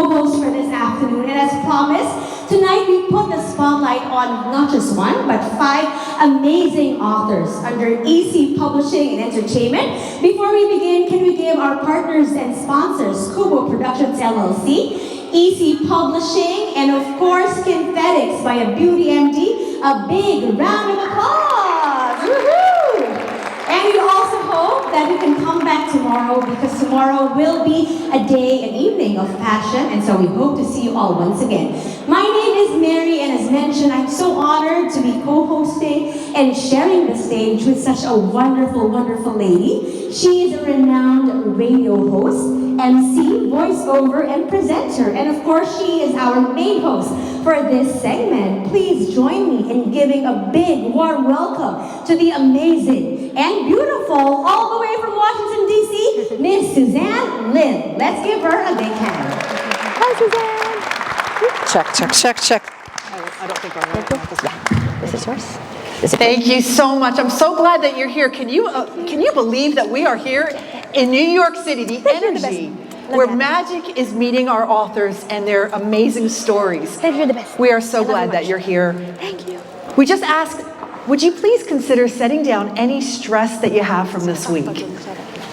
co-host for this afternoon. And as promised, tonight we put the spotlight on not just one, but 5 amazing authors under EC Publishing and Entertainment. Before we begin, can we give our partners and sponsors, Kubo Productions LLC, EC Publishing, and of course, Kinthetics by a Beauty MD, a big round of applause! Woohoo! And we also hope that we can come back tomorrow, because tomorrow will be a day, an evening of passion, and so we hope to see you all once again. My name is Mary, and as mentioned, I'm so honored to be co-hosting and sharing the stage with such a wonderful, wonderful lady. She is a renowned radio host, MC, voiceover, and presenter. And of course, she is our main host for this segment. Please join me in giving a big, warm welcome to the amazing and beautiful, all the way from Washington, D.C., Miss Suzanne Lynn. Let's give her a big hand. Hi, Suzanne. Check, check, check, check. I don't think I'm right. Yeah, this is yours. Thank you so much. I'm so glad that you're here. Can you believe that we are here in New York City, the energy where magic is meeting our authors and their amazing stories. You're the best. We are so glad that you're here. Thank you. We just ask, would you please consider setting down any stress that you have from this week?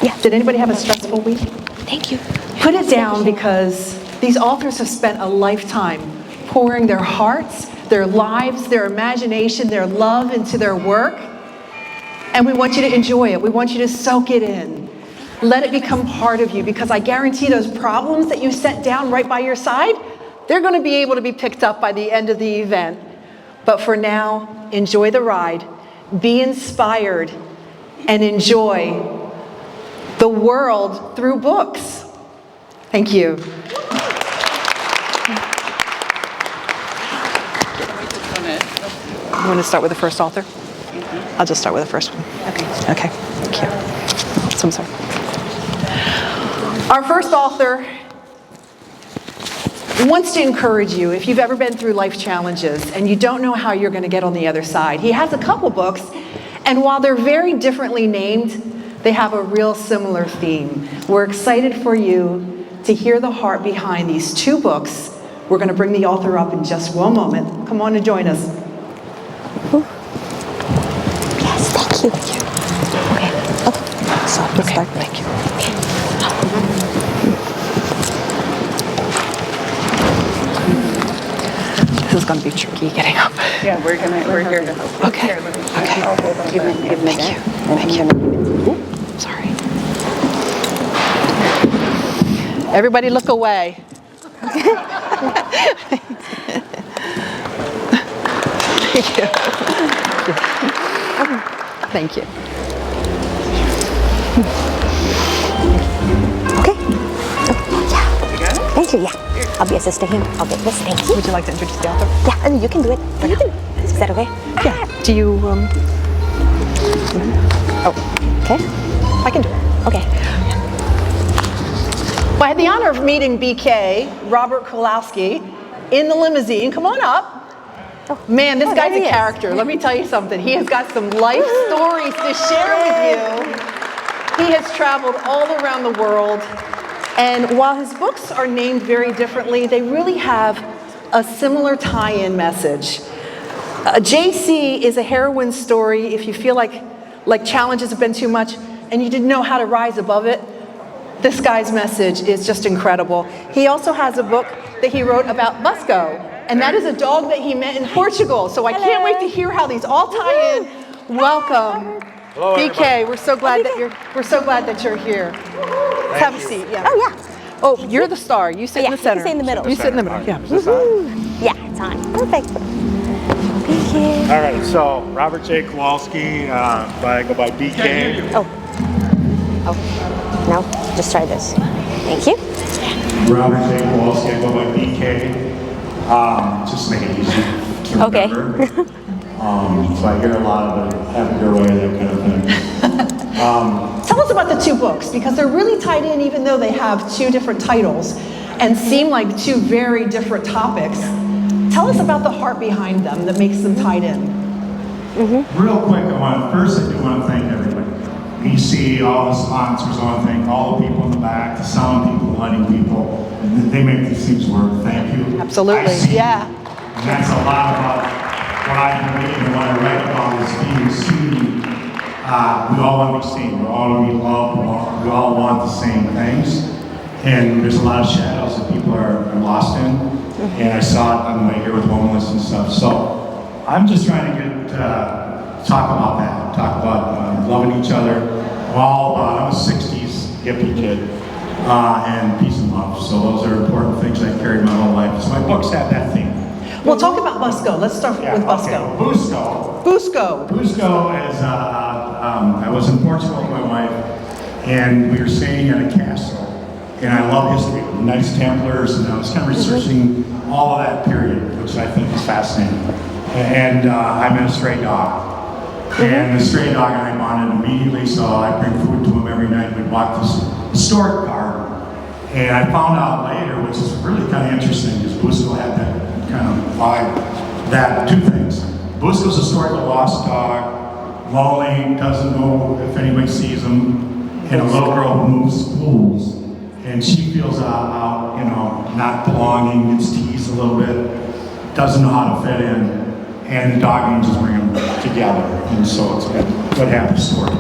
Yeah. Did anybody have a stressful week? Thank you. Put it down, because these authors have spent a lifetime pouring their hearts, their lives, their imagination, their love into their work. And we want you to enjoy it. We want you to soak it in. Let it become part of you, because I guarantee those problems that you set down right by your side, they're going to be able to be picked up by the end of the event. But for now, enjoy the ride, be inspired, and enjoy the world through books. Thank you. You want to start with the first author? I'll just start with the first one. Okay, thank you. So I'm sorry. Our first author wants to encourage you, if you've ever been through life challenges and you don't know how you're going to get on the other side. He has a couple books, and while they're very differently named, they have a real similar theme. We're excited for you to hear the heart behind these 2 books. We're going to bring the author up in just one moment. Come on and join us. Yes, thank you. Okay. Oh, so let's start. Thank you. This is going to be tricky getting up. Yeah, we're here to help. Okay. Okay. Give me that. Thank you. Ooh, sorry. Everybody look away. Thank you. Thank you. Okay. Yeah. You got it? Thank you. Yeah. I'll be assisting him. I'll get this. Thank you. Would you like to introduce the author? Yeah, I mean, you can do it. You can. Is that okay? Yeah. Do you, Oh, Okay. I can do it. Okay. Well, I had the honor of meeting BK, Robert Kowalski, in the limousine. Come on up. Man, this guy's there a he is. character. Let me tell you something. He has got some life stories to share with you. He has traveled all around the world. And while his books are named very differently, they really have a similar tie-in message. JC is a heroine story. If you feel like challenges have been too much and you didn't know how to rise above it, this guy's message is just incredible. He also has a book that he wrote about Busco, and that is a dog that he met in Portugal. So I can't wait to hear how these all tie in. Welcome. Hello, BK, we're so glad that you're here. Let's have a seat. Yeah. Oh, yeah. Oh, you're the star. You sit in the center. You can stay in the middle. You sit in the middle. Yeah. Yeah, it's on. Perfect. Thank you. All right, so Robert J. Kowalski, I go by BK. Oh, no, just try this. Thank you. Robert J. Kowalski, I go by BK. Just make it easy to Okay. remember. So I hear a lot of it, have it your way, that kind of thing. Tell us about the 2 books, because they're really tied in, even though they have 2 different titles and seem like 2 very different topics. Tell us about the heart behind them that makes them tied in. Real quick, I do want to thank everybody. EC, all the sponsors, I want to thank all the people in the back, the sound people, the lighting people. They make these words. Thank you. Absolutely, I see. yeah. And that's a lot about what I believe and what I write about is being seen. We all want to be seen. We all want to be loved. We all want the same things. And there's a lot of shadows that people are lost in. And I saw it on the way here with homeless and stuff. So I'm just trying to get talk about that. Talk about loving each other. I'm a 60s hippie kid. And peace and love. So those are important things I carried my whole life. So my books have that theme. Well, talk about Busco. Let's start with Busco. Busco. Busco. Busco is, I was in Portugal with my wife, and we were staying at a castle. And I love history, the Knights Templars, and I was kind of researching all of that period, which I think is fascinating. And I met a stray dog. And the stray dog and I bonded immediately, so I bring food to him every night. We'd walk this historic garden. And I found out later, which is really kind of interesting, is Busco had that kind of vibe, that two things. Busco's a story of a lost dog, lonely, doesn't know if anybody sees him, and a little girl who moves schools. And she feels not belonging, gets teased a little bit, doesn't know how to fit in. And the dog angels bring them together. And so it's a good happy story.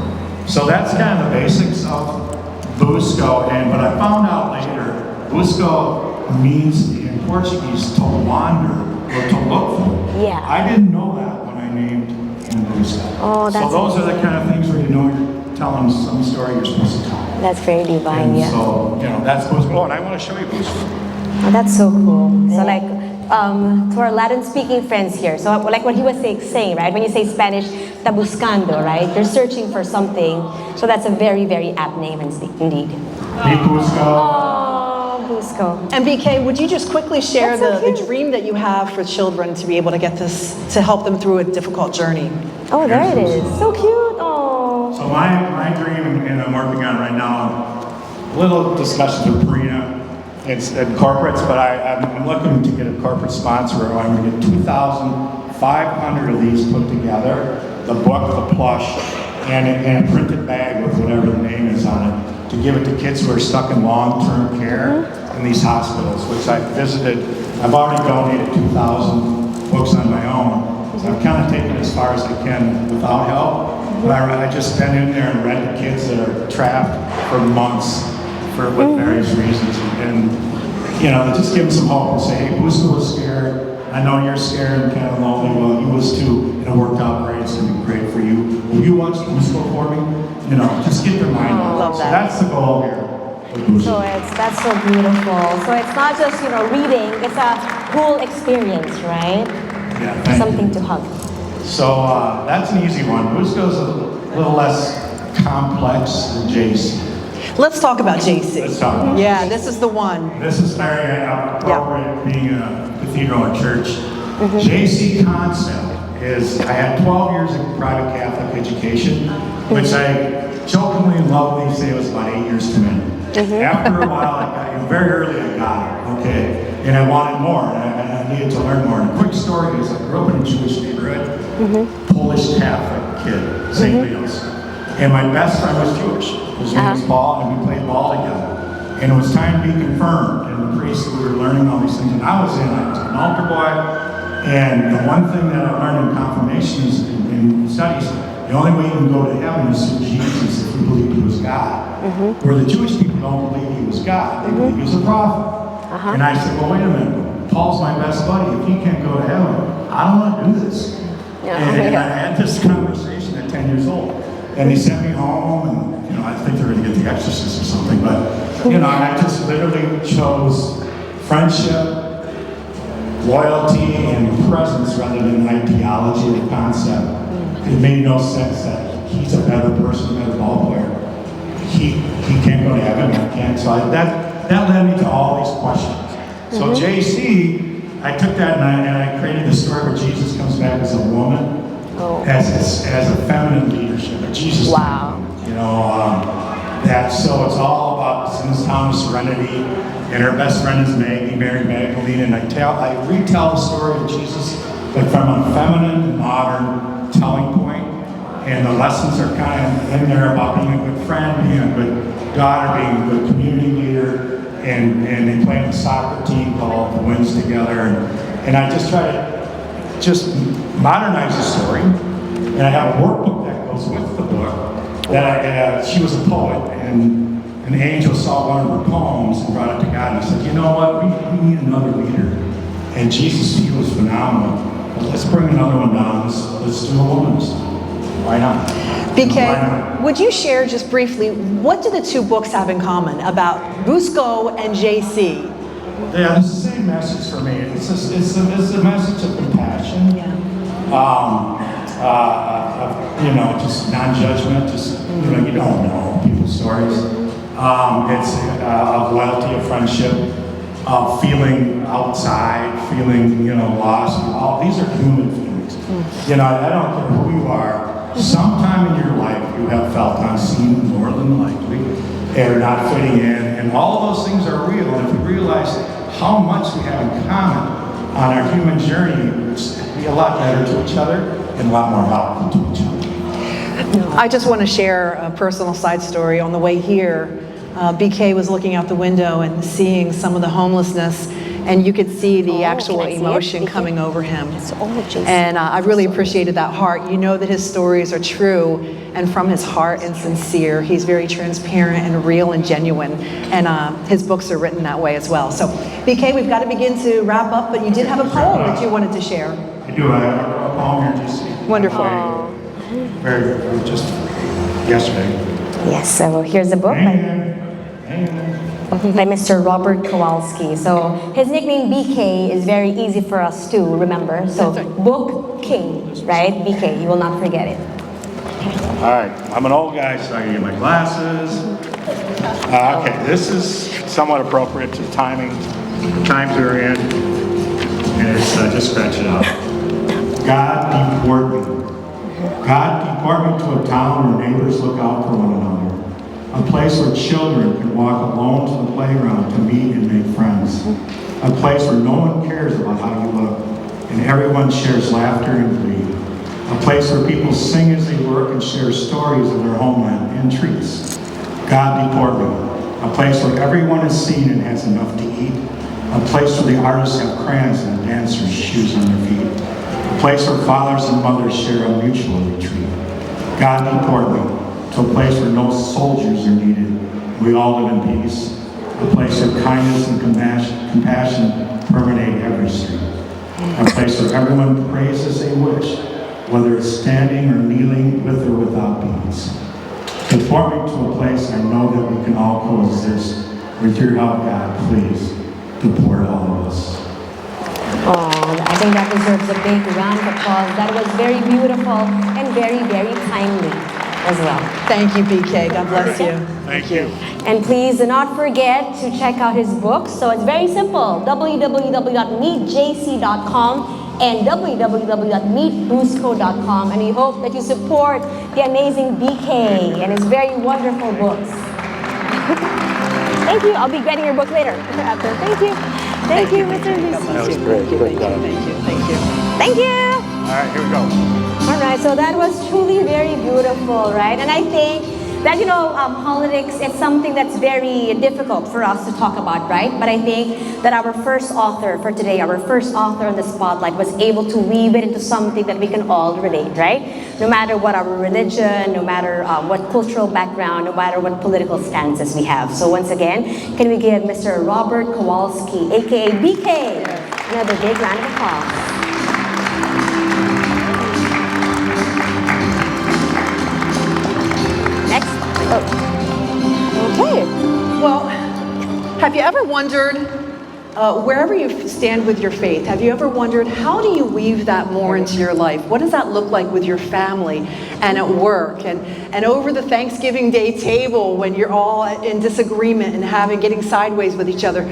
So that's kind of the basics of Busco. But I found out later, Busco means in Portuguese to wander or to look for. Yeah. I didn't know that when I named him Busco. Oh, that's so those are the kind of things where you're telling some story you're supposed to tell. That's very divine, And yeah. so, that's Busco. And I want to show you Busco. Oh, that's so cool. So like, to our Latin-speaking friends here, so like what he was saying, right? When you say Spanish, está buscando, right? You're searching for something. So that's a very, very apt name indeed. Hey, Busco. Oh, Busco. And BK, would you just quickly share That's so the cute. dream that you have for children to be able to get this, to help them through a difficult journey? Oh, there it is. So cute. Oh. So my dream, and I'm working on right now, little discussions with Karina. It's at corporates, but I'm looking to get a corporate sponsor. I'm going to get 2,500 of these put together, the book, the plush, and a printed bag with whatever the name is on it, to give it to kids who are stuck in long-term care in these hospitals, which I've visited. I've already donated 2,000 books on my own. So I'm kind of taking it as far as I can without help. But I just been in there and read to kids that are trapped for months with various reasons, and just give them some hope and say, hey, Busco was scared. I know you're scared and kind of lonely. Well, he was too, and it worked out great. It's gonna be great for you. Will you watch Busco for me? Just get their mind out. love So that. that's the goal here. So that's so beautiful. So it's not just reading; it's a whole experience, right? Yeah, thank Something you. to hug. So that's an easy one. Busco's a little less complex than JC. Let's talk about JC. Let's talk about Yeah, this is the one. This is very appropriate being a cathedral and church. JC concept is, I had 12 years of private Catholic education, which I jokingly and lovingly say was about 8 years too many. After a while, very early I got it, okay? And I wanted more, and I needed to learn more. And a quick story is I grew up in a Jewish neighborhood, Polish Catholic kid, St. Leo's. And my best friend was Jewish. His name was Paul, and we played ball together. And it was time to be confirmed, and the priest, we were learning all these things. And I was an altar boy, and the one thing that I learned in confirmation is in studies, the only way you can go to heaven is through Jesus if you believe he was God. Where the Jewish people don't believe he was God, they believe he was a prophet. And I said, well, wait a minute, Paul's my best buddy. If he can't go to heaven, I don't want to do this. And I had this conversation at 10 years old. And they sent me home, and I think they're going to get The Exorcist or something. But I just literally chose friendship, loyalty, and presence rather than ideology or concept. It made no sense that he's a better person, a better ball player. He can't go to heaven, I can't. So that led me to all these questions. So JC, I took that and I created the story where Jesus comes back as a woman. As a feminine leadership, a Jesus. Wow. So it's all about in this town of Serenity, and her best friend is Mary Magdalene, and I retell the story of Jesus, but from a feminine, modern telling point, and the lessons are kind of in there about being a good friend, being a good daughter, being a good community leader, and they play on a soccer team called the Wins Together, and I just try to just modernize the story. And I have a workbook that goes with the book that she was a poet, and an angel saw one of her poems and brought it to God and said, you know what, we need another leader. And Jesus, he was phenomenal. But let's bring another one down. Let's do a woman's. Why not? BK, Why not? would you share just briefly, what do the two books have in common about Busco and JC? Yeah, it's the same message for me. It's a message of compassion. Yeah. You know, just non-judgment. Just you don't know people's stories. It's of loyalty, of friendship, of feeling outside, feeling lost. All these are human feelings. I don't care who you are. Sometime in your life you have felt unseen, more than likely, and not fitting in, and all of those things are real. And if we realize how much we have in common on our human journey, we'll be a lot better to each other and a lot more helpful to each other. I just want to share a personal side story. On the way here, BK was looking out the window and seeing some of the homelessness, and you could see the actual emotion coming over him. And I really appreciated that heart. You know that his stories are true and from his heart and sincere. He's very transparent and real and genuine, and his books are written that way as well. So, BK, we've got to begin to wrap up, but you did have a poem that you wanted to share. I do. I have a poem here just Wonderful. just yesterday. Yes, so here's the book by Mr. Robert Kowalski. So his nickname BK is very easy for us to remember. So Book King, right? BK, you will not forget it. All right, I'm an old guy, so I can get my glasses. Okay, this is somewhat appropriate to the times we're in, and it's just scratch it out. God deport me. God deport me to a town where neighbors look out for one another. A place where children can walk alone to the playground to meet and make friends. A place where no one cares about how you look, and everyone shares laughter and glee. A place where people sing as they work and share stories of their homeland and treats. God deport me. A place where everyone is seen and has enough to eat. A place where the artists have crayons and the dancers shoes on their feet. A place where fathers and mothers share a mutual retreat. God deport me to a place where no soldiers are needed. We all live in peace. A place where kindness and compassion permeate every street. A place where everyone prays as they wish, whether it's standing or kneeling with or without beads. Deport me to a place I know that we can all coexist. With your help, God, please deport all of us. Oh, I think that deserves a big round of applause. That was very beautiful and very, very timely as well. Thank you, BK. God bless you. Thank you. And please do not forget to check out his books. So it's very simple, www.meetjc.com and www.meetbusco.com. And we hope that you support the amazing BK and his very wonderful books. Thank you. I'll be getting your book later. After. Thank you. Thank you, Mr. That was great. Great job. Thank you. All right, here we go. All right, so that was truly very beautiful, right? And I think that, politics is something that's very difficult for us to talk about, right? But I think that our first author for today, our first author on the spotlight was able to weave it into something that we can all relate, right? No matter what our religion, no matter what cultural background, no matter what political stances we have. So once again, can we give Mr. Robert Kowalski, aka BK, another big round of applause. Okay. Well, have you ever wondered, wherever you stand with your faith, have you ever wondered how do you weave that more into your life? What does that look like with your family and at work and over the Thanksgiving Day table when you're all in disagreement and getting sideways with each other?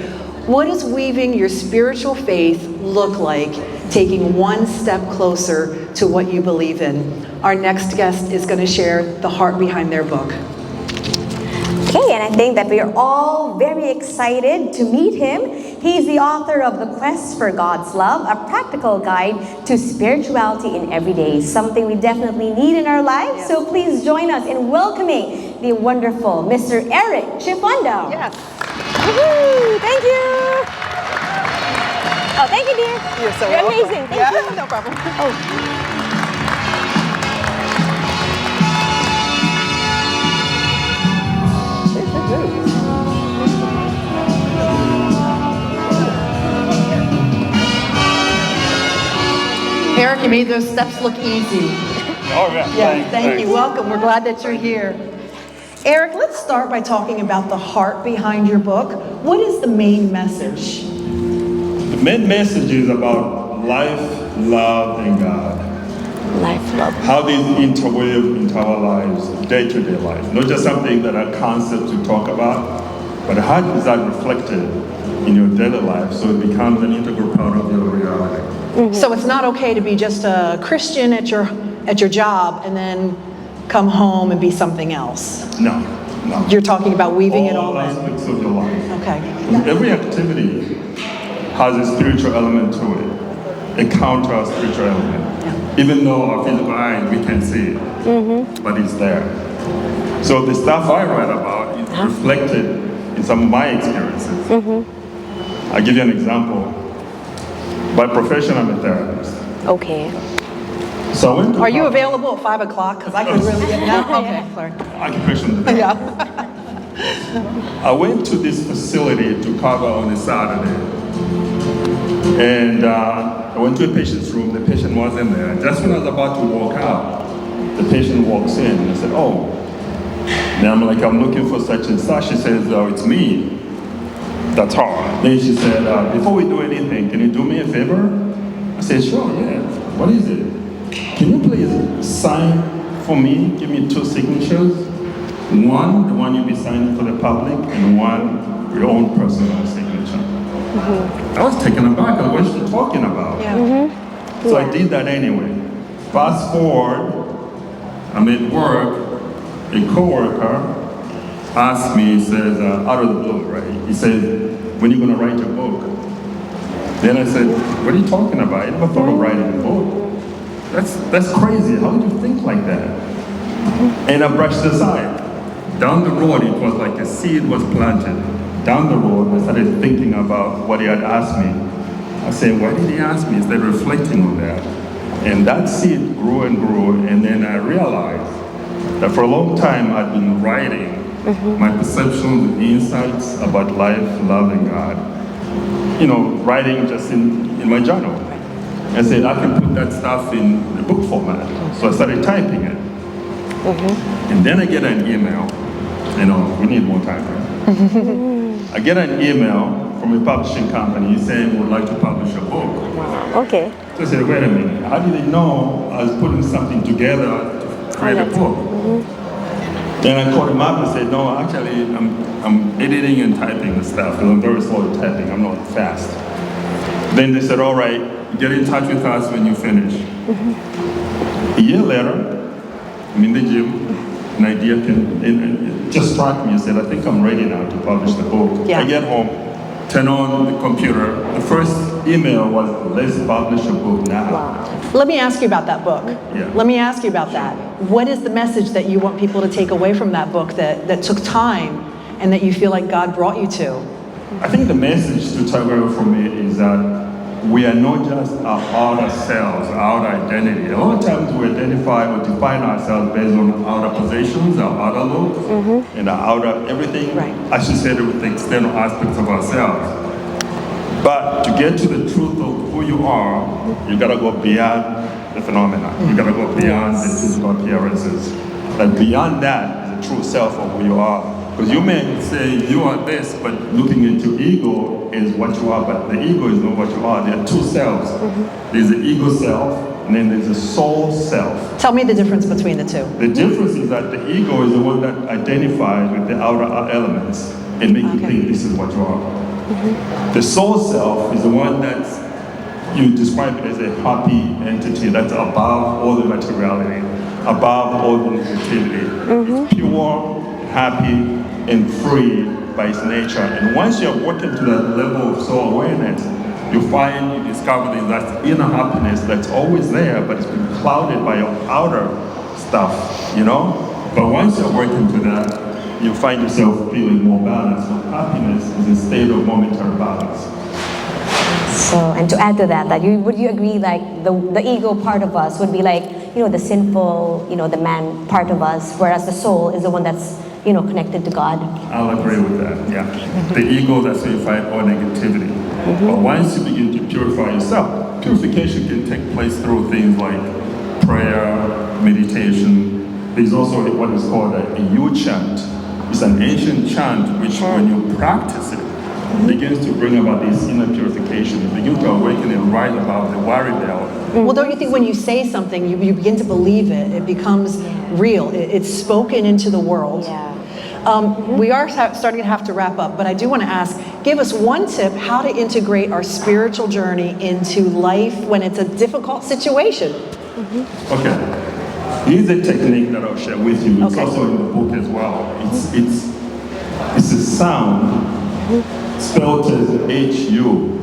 What does weaving your spiritual faith look like, taking one step closer to what you believe in? Our next guest is going to share the heart behind their book. Okay, and I think that we are all very excited to meet him. He's the author of The Quest for God's Love, a practical guide to spirituality in every day, something we definitely need in our lives. Yes. So please join us in welcoming the wonderful Mr. Eric Chifunda. Yes. Woohoo! Thank you. Oh, thank you, dear. You're so You're welcome. amazing. Thank Yeah, you. no problem. Eric, you made those steps look easy. Oh, yeah. Yeah, thank you. Welcome. We're glad that you're here. Eric, let's start by talking about the heart behind your book. What is the main message? The main message is about life, love, and God. Life, love. How these interweave into our lives, day-to-day life. Not just something that are concepts to talk about, but how is that reflected in your daily life so it becomes an integral part of your reality. So it's not okay to be just a Christian at your job and then come home and be something else. No, no. You're talking about weaving it all in. aspects of your life. Okay. Every activity has a spiritual element to it. It counters our spiritual element. Even though our physical eyes, we can see it, but it's there. So the stuff I write about is reflected in some of my experiences. I'll give you an example. By profession, I'm a therapist. Okay. So I went to Are you available at 5 o'clock? Because I could really get now. Okay, sorry. Occupational therapy. Yeah. I went to this facility to cover on a Saturday. And I went to a patient's room. The patient wasn't there. Just when I was about to walk out, the patient walks in. And I said, oh. Then I'm like, I'm looking for such and such. She says, oh, it's me. That's her. Then she said, before we do anything, can you do me a favor? I said, sure, yeah. What is it? Can you please sign for me? Give me 2 signatures. One, the one you'll be signing for the public, and one, your own personal signature. I was taken aback. What is she talking about? So I did that anyway. Fast forward, I'm at work. A coworker asked me, he says, out of the blue, right? He said, when are you going to write your book? Then I said, what are you talking about? I never thought of writing a book. That's crazy. How did you think like that? And I brushed it aside. Down the road, it was like a seed was planted. Down the road, I started thinking about what he had asked me. I said, why did he ask me? Instead of reflecting on that. And that seed grew and grew, and then I realized that for a long time I'd been writing my perceptions and insights about life, love, and God. You know, writing just in my journal. I said, I can put that stuff in a book format. So I started typing it. And then I get an email. You know, we need more time. Right? I get an email from a publishing company saying we would like to publish a book. Okay. So I said, wait a minute, how did they know I was putting something together to create a book? Then I called him up and said, no, actually, I'm editing and typing the stuff, because I'm very slow at typing, I'm not fast. Then they said, all right, get in touch with us when you finish. A year later, I'm in the gym, an idea it just struck me. I said, I think I'm ready now to publish the book. Yeah. I get home, turn on the computer. The first email was, let's publish a book now. Let me ask you about that book. Yeah. Let me ask you about that. What is the message that you want people to take away from that book that took time and that you feel like God brought you to? I think the message to take away from it is that we are not just our outer selves, our outer identity. A lot of times we identify or define ourselves based on our outer positions, our outer looks, and our outer everything. Right. I should say that with the external aspects of ourselves. But to get to the truth of who you are, you gotta go beyond the phenomena. You gotta go beyond the physical appearances. And beyond that is the true self of who you are. Because you may say you are this, but looking into ego is what you are, but the ego is not what you are. There are 2 selves. There's the ego self, and then there's the soul self. Tell me the difference between the two. The difference is that the ego is the one that identifies with the outer elements and make you think this is what you are. The soul self is the one that you describe it as a happy entity that's above all the materiality, above all the negativity. It's pure, happy, and free by its nature. And once you're working to that level of soul awareness, you discover that inner happiness that's always there, but it's been clouded by your outer stuff, you know? But once you're working to that, you find yourself feeling more balanced. So happiness is a state of momentary balance. So, and to add to that, would you agree like the ego part of us would be like, the sinful, the man part of us, whereas the soul is the one that's, connected to God? I'll agree with that, yeah. The ego that certifies all negativity. But once you begin to purify yourself, purification can take place through things like prayer, meditation. There's also what is called a yu chant. It's an ancient chant which when you practice it, begins to bring about this inner purification. You begin to awaken and write about the worry bell. Well, don't you think when you say something, you begin to believe it, it becomes real, it's spoken into the world. Yeah. We are starting to have to wrap up, but I do want to ask, give us one tip how to integrate our spiritual journey into life when it's a difficult situation. Okay. Here's a technique that I'll share with you. It's Okay. also in the book as well. It's a sound spelled as H-U.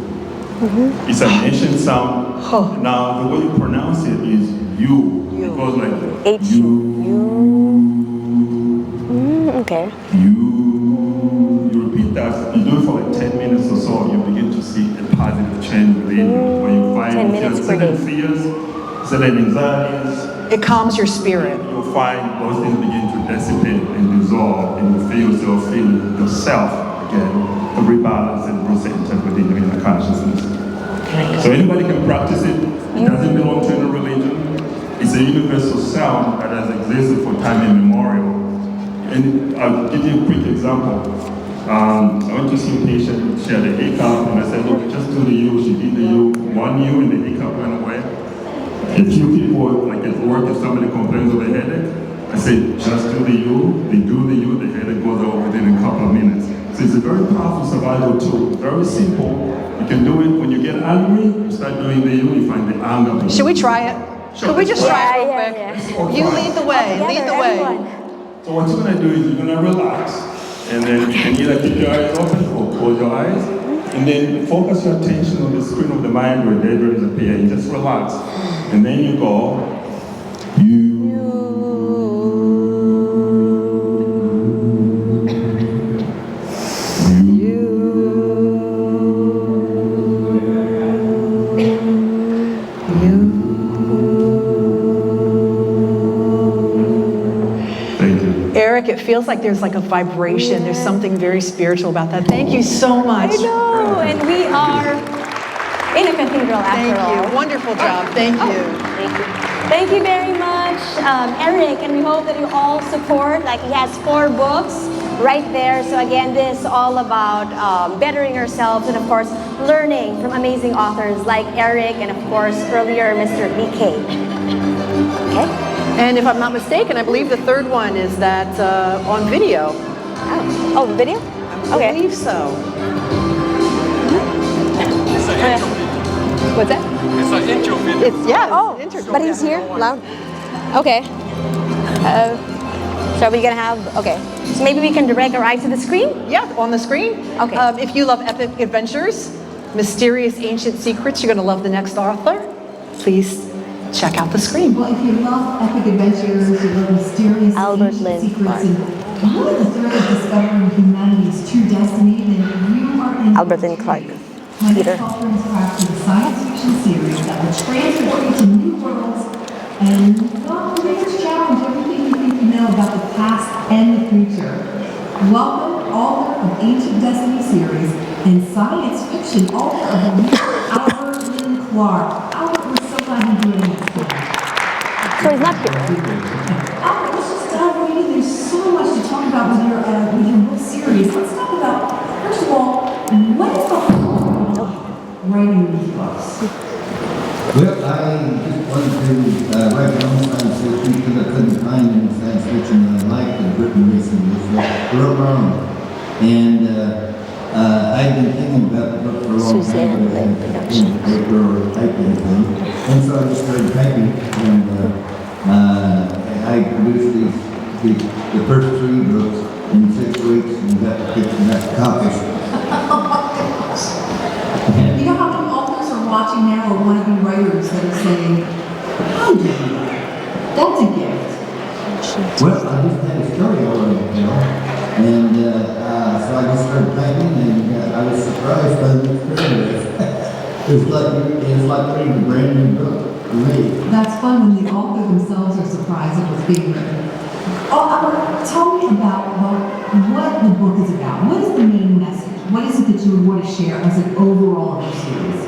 It's an ancient sound. Now, the way you pronounce it is you. It goes like H-U. Okay. You repeat that. You do it for like 10 minutes or so. You begin to see a positive change within you. When you 10 find minutes per certain day. fears, certain anxieties, It calms your spirit. you'll find those things begin to dissipate and dissolve, and you feel yourself feeling yourself again, to rebalance and recenter within your inner consciousness. So anybody can practice it. It doesn't belong to any religion. It's a universal sound that has existed for time immemorial. And I'll give you a quick example. I went to see a patient, she had a hiccup, and I said, look, just do the U. She did the U, one U, and the hiccup went away. A few people, like at work, if somebody complains of a headache, I say, just do the U, they do the U, the headache goes over within a couple of minutes. So it's a very powerful survival tool, very simple. You can do it when you get angry, you start doing the U, you find the anger. Should we try it? Sure. Could we just try it real Yeah, quick? You lead the way, lead the way. So what you're gonna do is you're gonna relax, and then you can either keep your eyes open or close your eyes, and then focus your attention on the screen of the mind where daydreams appear, and just relax. And then you go, Eric, it feels like there's like a vibration. There's something very spiritual about that. Thank you so much. I know, and we are in a cathedral after all. Thank you. Wonderful job. Thank you. Thank you. Thank you very much, Eric, and we hope that you all support. Like, he has 4 books right there. So again, this is all about bettering ourselves and, of course, learning from amazing authors like Eric and, of course, earlier Mr. BK. Okay. And if I'm not mistaken, I believe the 3rd one is that on video. Oh, the video? I believe so. What's that? It's an intro video. It's, yeah. Oh, intro. but he's here, loud. Okay. So are we gonna have, okay. So maybe we can direct our eyes to the screen? Yeah, on the screen. Okay. If you love epic adventures, mysterious ancient secrets, you're going to love the next author. Please check out the screen. Well, if you love epic adventures, you love mysterious Albert ancient Lynn secrets, and you want the thrill of discovering humanity's true destiny, then you are in Albert Lynn Clark. My Peter. next author has crafted a science fiction series that will transport you to new worlds and, well, pretty much challenge everything you think you know about the past and the future. Welcome, author of Ancient Destiny series and science fiction author of the new Albert Lynn Clark. Albert, we're so glad you're doing this today. So he's not here. Albert, let's just dive right in. There's so much to talk about with your book series. Let's talk about, first of all, what is the whole writing these books? Well, I just wanted to write my own science fiction because I couldn't find any science fiction that I liked and written recently, so I wrote my own. And I've been thinking about the book for a long time, but I hadn't paper or type anything. And so I just started typing, and I produced the first 3 books in 6 weeks, and got the 5th next copies. You know how many authors are watching now or want to be writers that are saying, I'm doing that. That's a gift. Well, I just had a story I wanted to tell. And so I just started typing, and I was surprised by the experience. It's like reading a brand new book for me. That's fun when the author themselves are surprised at what's being written. Tell me about what the book is about. What is the main message? What is it that you would want to share as an overall of the series?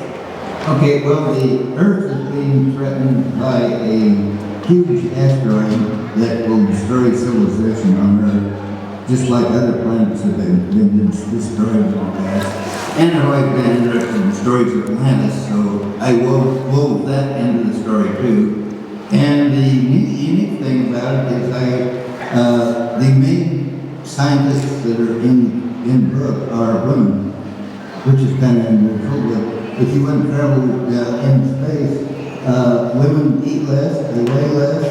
Okay, well, the Earth is being threatened by a huge asteroid that will destroy civilization on Earth, just like other planets have been destroyed in the past. And I've always been interested in stories of Atlantis, so I wove that into the story too. And the unique thing about it is the main scientists that are in the book are women, which is kind of unusual. But if you want to travel in space, women eat less, they weigh less,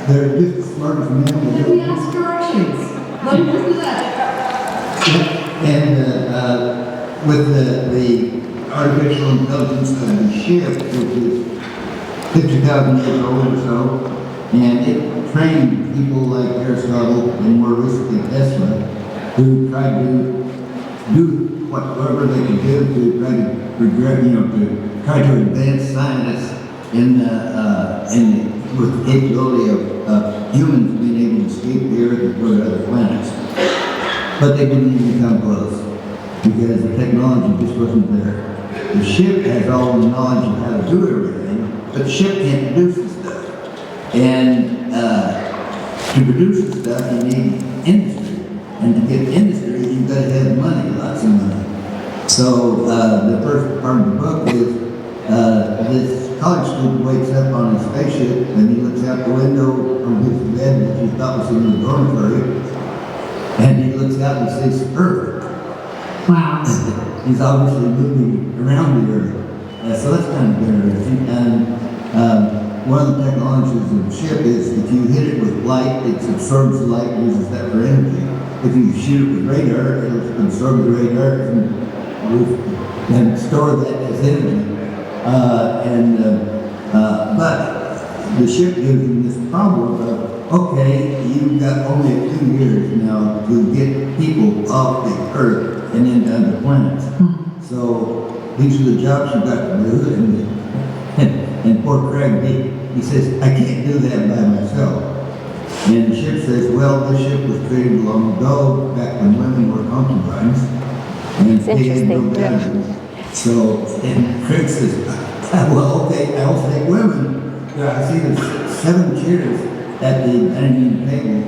they're just as smart as men. Let me ask directions. Let me do that. And with the artificial intelligence of the ship, which is 50,000 years old or so, and it trained people like Aristotle and more recently Tesla, who tried to do whatever they could do to try to try to advance science with the capability of humans being able to escape the Earth and go to other planets. But they didn't even come close because the technology just wasn't there. The ship has all the knowledge of how to do everything, but the ship can't produce the stuff. And to produce the stuff, you need industry. And to get industry, you've got to have money, lots of money. So the first part of the book is this college student wakes up on his spaceship and he looks out the window from his bed, which he thought was in the dormitory, and he looks out and sees Earth. Wow. He's obviously moving around the Earth. So that's kind of interesting. And one of the technologies of the ship is if you hit it with light, it absorbs the light and uses that for energy. If you shoot it with radar, it'll absorb the radar and store that as energy. But the ship gives them this problem of, okay, you've got only a few years now to get people off the Earth and into other planets. So these are the jobs you've got to do. And poor Craig, he says, I can't do that by myself. And the ship says, well, this ship was created long ago, back when women were concubines. And they had no value. So, and Craig says, well, okay, I'll take women. I see there's 7 chairs at the dining table.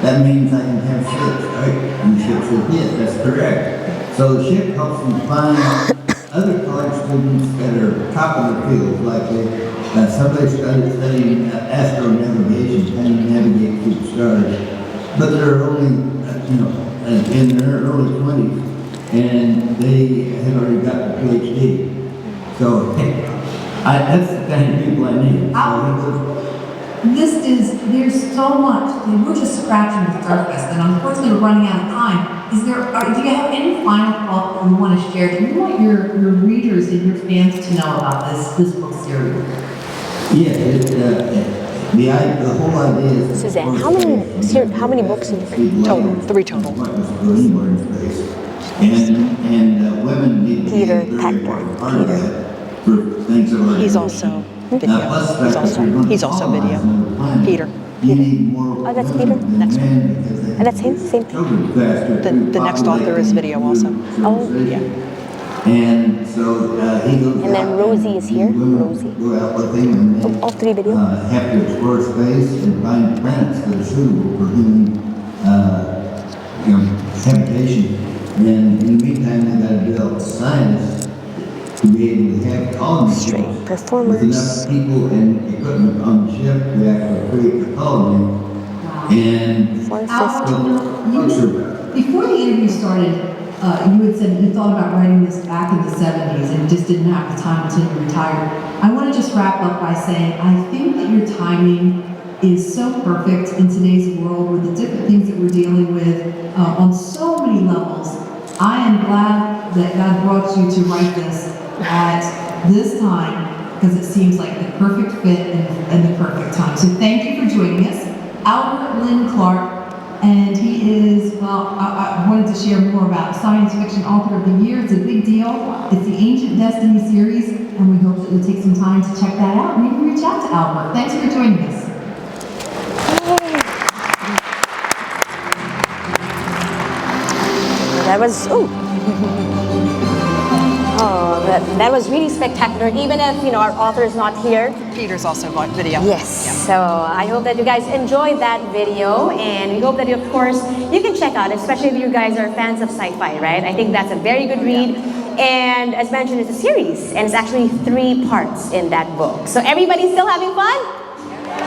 That means I can have 6, right? And the ship says, yes, that's correct. So the ship helps them find other college students that are top of the field, like somebody studying astronavigation, trying to navigate through the stars. But they're only, in their early 20s, and they have already got the PhD. So that's the kind of people I need. There's so much, we're just scratching the surface, and unfortunately we're running out of time. Do you have any final thought that you want to share? Do you want your readers and your fans to know about this book series? Yeah, the whole idea is... Suzanne, how many books in Total, 3 total. And women need to Peter be very Packer. important part of that for things that are... He's also video. He's also video. Peter. Oh, that's Peter? Next one. And that's him? Same thing? The next author is video also. Oh, yeah. And so he goes and then Rosie is here. Rosie. Go out with him and they All 3 video. have to explore space and find planets that are suitable for human habitation. And in the meantime, they got to develop science to be able to have colony Straight performers. with enough people and equipment on the ship to actually create the colony. And 450. Before the interview started, you had said you thought about writing this back in the 70s and just didn't have the time until you retired. I want to just wrap up by saying I think that your timing is so perfect in today's world with the different things that we're dealing with on so many levels. I am glad that God brought you to write this at this time because it seems like the perfect fit and the perfect time. So thank you for joining us. Albert, Lynn, Clark, And he is, well, I wanted to share more about Science Fiction Author of the Year. It's a big deal. It's the Ancient Destiny series, and we hope that you'll take some time to check that out and even reach out to Albert. Thanks for joining us. That was, that was really spectacular, even if, our author is not here. Peter's also got video. Yes, so I hope that you guys enjoyed that video, and we hope that, of course, you can check out, especially if you guys are fans of sci-fi, right? I think that's a very good read, and as mentioned, it's a series, and it's actually 3 parts in that book. So everybody still having fun?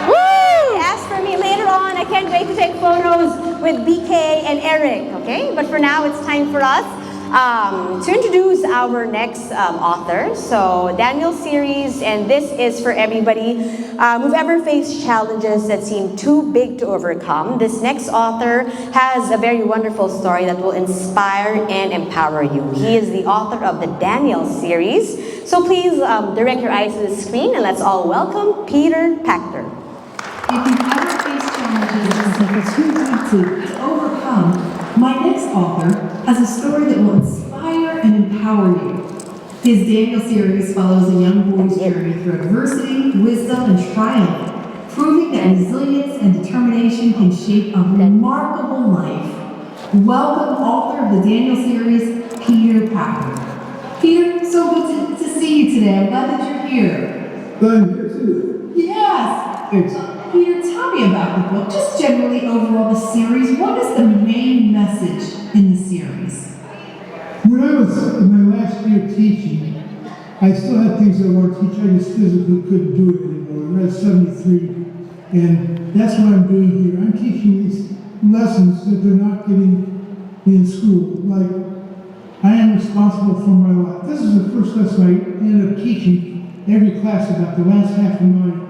Woo! Ask for me later on. I can't wait to take photos with BK and Eric, okay? But for now, it's time for us to introduce our next author. So Daniel's series, and this is for everybody who've ever faced challenges that seem too big to overcome. This next author has a very wonderful story that will inspire and empower you. He is the author of the Daniel series. So please direct your eyes to the screen, and let's all welcome Peter Pachter. If you've ever faced challenges that are too big to overcome, my next author has a story that will inspire and empower you. His Daniel series follows a young boy's journey through adversity, wisdom, and triumph, proving that resilience and determination can shape a remarkable life. Welcome, author of the Daniel series, Peter Pachter. Peter, so good to see you today. I'm glad that you're here. Glad you're here too. Yes. Thanks. Peter, tell me about the book, just generally overall the series. What is the main message in the series? When I was in my last year teaching, I still had things I wanted to teach. I just physically couldn't do it anymore. I was 73, and that's what I'm doing here. I'm teaching these lessons that they're not getting in school. Like, I am responsible for my life. This is the first lesson I ended up teaching every class about the last half of my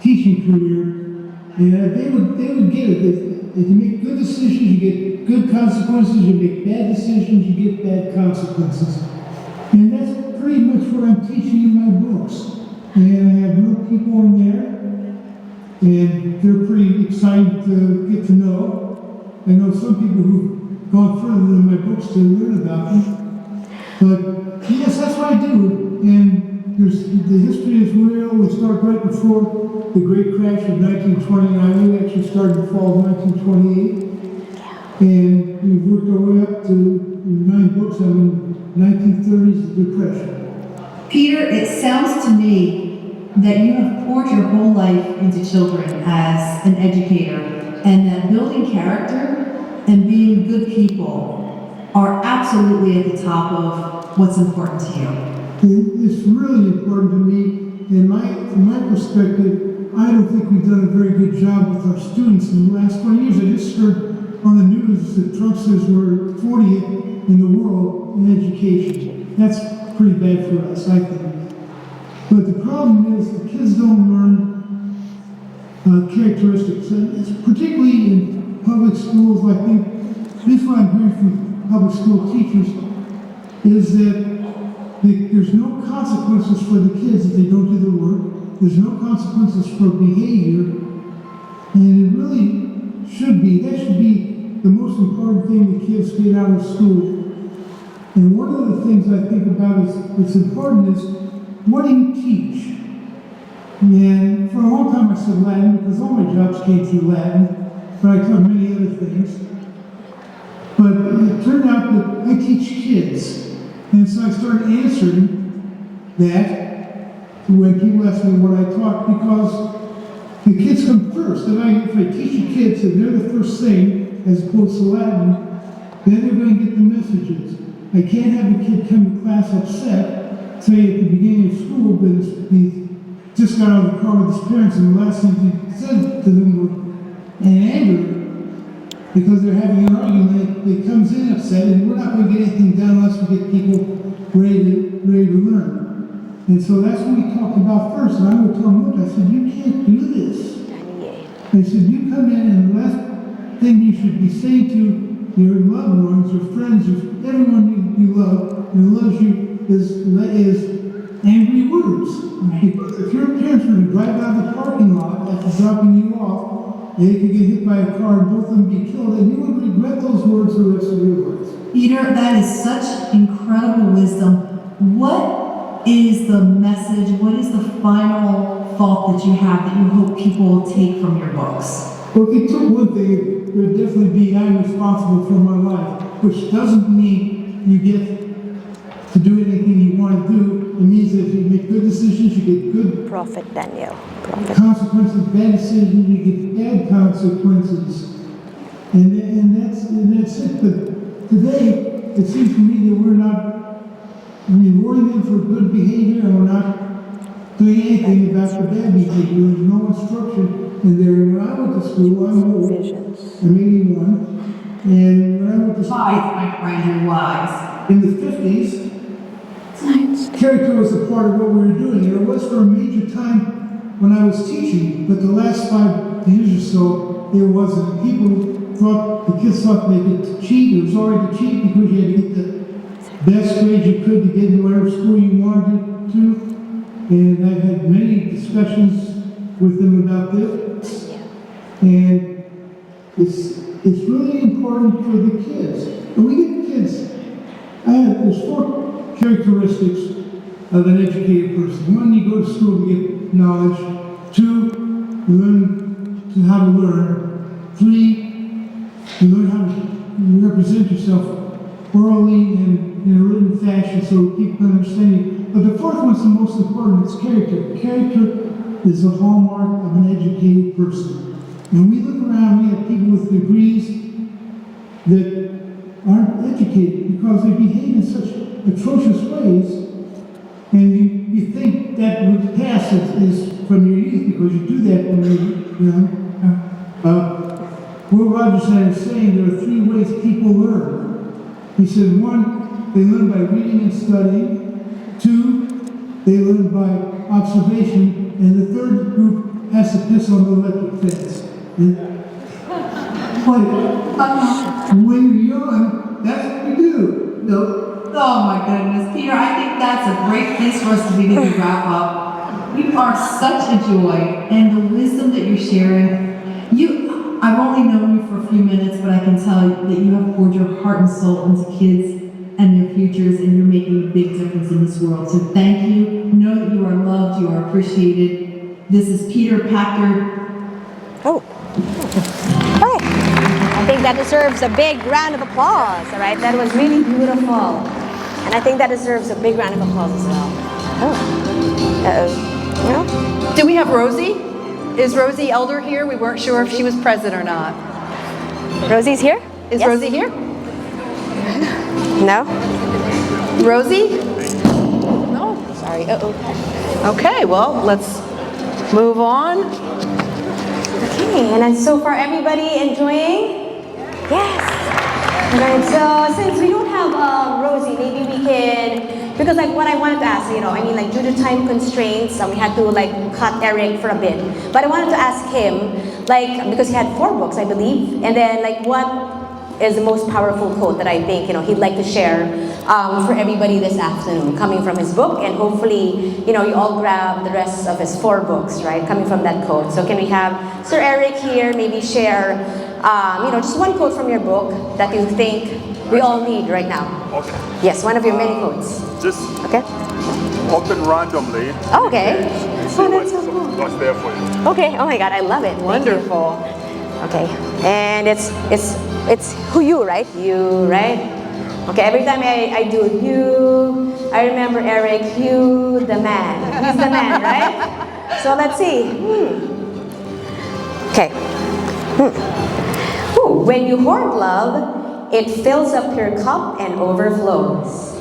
teaching career, and they would get it. If you make good decisions, you get good consequences. You make bad decisions, you get bad consequences. And that's pretty much what I'm teaching in my books. And I have real people in there, and they're pretty excited to get to know. I know some people who've gone further than my books to learn about them. But yes, that's what I do. And the history is real. We start right before the great crash of 1929. We actually started in the fall of 1928. And we've worked our way up to 9 books on the 1930s, the Depression. Peter, it sounds to me that you have poured your whole life into children as an educator, and that building character and being good people are absolutely at the top of what's important to you. It's really important to me, and from my perspective, I don't think we've done a very good job with our students in the last 20 years. I just heard on the news that Trump says we're 40th in the world in education. That's pretty bad for us, I think. But the problem is the kids don't learn characteristics, and it's particularly in public schools. I think this is what I'm hearing from public school teachers, is that there's no consequences for the kids if they don't do their work. There's no consequences for behavior. And it really should be. That should be the most important thing the kids get out of school. And one of the things I think about that's important is, what do you teach? And for a long time I said Latin, because all my jobs came through Latin, but I taught many other things. But it turned out that I teach kids. And so I started answering that when people ask me what I taught, because the kids come first. And if I teach the kids and they're the first thing, as opposed to Latin, then they're going to get the messages. I can't have a kid come to class upset, say at the beginning of school that he just got out of the car with his parents, and the last thing he said to them was in anger, because they're having an argument. It comes in upset, and we're not going to get anything done unless we get people ready to learn. And so that's what we talked about first. And I would tell them, look, I said, you can't do this. I said, you come in, and the last thing you should be saying to your loved ones, your friends, everyone you love and loves you is angry words. Because if your parents were to drive out of the parking lot after dropping you off, and you could get hit by a car and both of them be killed, and you would regret those words the rest of your life. Peter, that is such incredible wisdom. What is the message, what is the final thought that you have that you hope people will take from your books? Well, if you took one thing, it would definitely be I'm responsible for my life, which doesn't mean you get to do anything you want to do. It means that if you make good decisions, you get good Prophet Daniel. Prophet. consequences, bad decisions, you get bad consequences. And that's it. But today, it seems to me that we're not rewarding them for good behavior, and we're not doing anything about the bad behavior. There's no instruction in there. When I went to school, I'm old, I'm 81, and when I went to school, My friend, you're wise. in the 50s, character was a part of what we were doing. There was for a major time when I was teaching, but the last 5 years or so, it wasn't. The kids thought they could cheat. It was alright to cheat because you had to get the best grades you could to get into whatever school you wanted to. And I've had many discussions with them about this. And it's really important for the kids. And we get kids. There's 4 characteristics of an educated person. 1, you go to school to get knowledge. 2, you learn how to learn. 3, you learn how to represent yourself orally and in a written fashion so people can understand you. But the 4th one's the most important. It's character. Character is the hallmark of an educated person. And we look around, we have people with degrees that aren't educated because they behave in such atrocious ways, and you think that would pass is from your youth because you do that when you're young. Will Rogers had was saying there are 3 ways people learn. He said 1, they learn by reading and studying. 2, they learn by observation, and the 3rd group has to piss on the electric fence. When you're young, that's what you do. No. Oh my goodness, Peter, I think that's a great place for us to begin to wrap up. You are such a joy, and the wisdom that you're sharing. I've only known you for a few minutes, but I can tell you that you have poured your heart and soul into kids and their futures, and you're making a big difference in this world. So thank you. Know that you are loved, you are appreciated. This is Peter Packard. Oh. Okay. I think that deserves a big round of applause, all right? That was really beautiful. And I think that deserves a big round of applause as well. Oh. Uh-oh. No? Do we have Rosie? Is Rosie Elder here? We weren't sure if she was present or not. Rosie's here? Is Yes. Rosie here? No? Rosie? No. Sorry. Uh-oh. Okay, well, let's move on. Okay, and then so far everybody enjoying? Yes. Alright, so since we don't have Rosie, maybe we can, because like what I wanted to ask, like due to time constraints, we had to like cut Eric for a bit. But I wanted to ask him, like, because he had 4 books, I believe, and then like what is the most powerful quote that I think, he'd like to share for everybody this afternoon, coming from his book, and hopefully, you all grab the rest of his 4 books, right, coming from that quote. So can we have Sir Eric here maybe share, just one quote from your book that you think we all need right now? Okay. Yes, one of your many quotes. Just Okay. open randomly. Oh, okay. And see Oh, that's so cool. what's there for you. Okay. Oh my God, I love it. Thank you. Wonderful. Okay, and it's who you, right? You, right? Okay, every time I do you, I remember Eric, you, the man. He's the man, right? So let's see. Okay. Ooh, when you hoard love, it fills up your cup and overflows.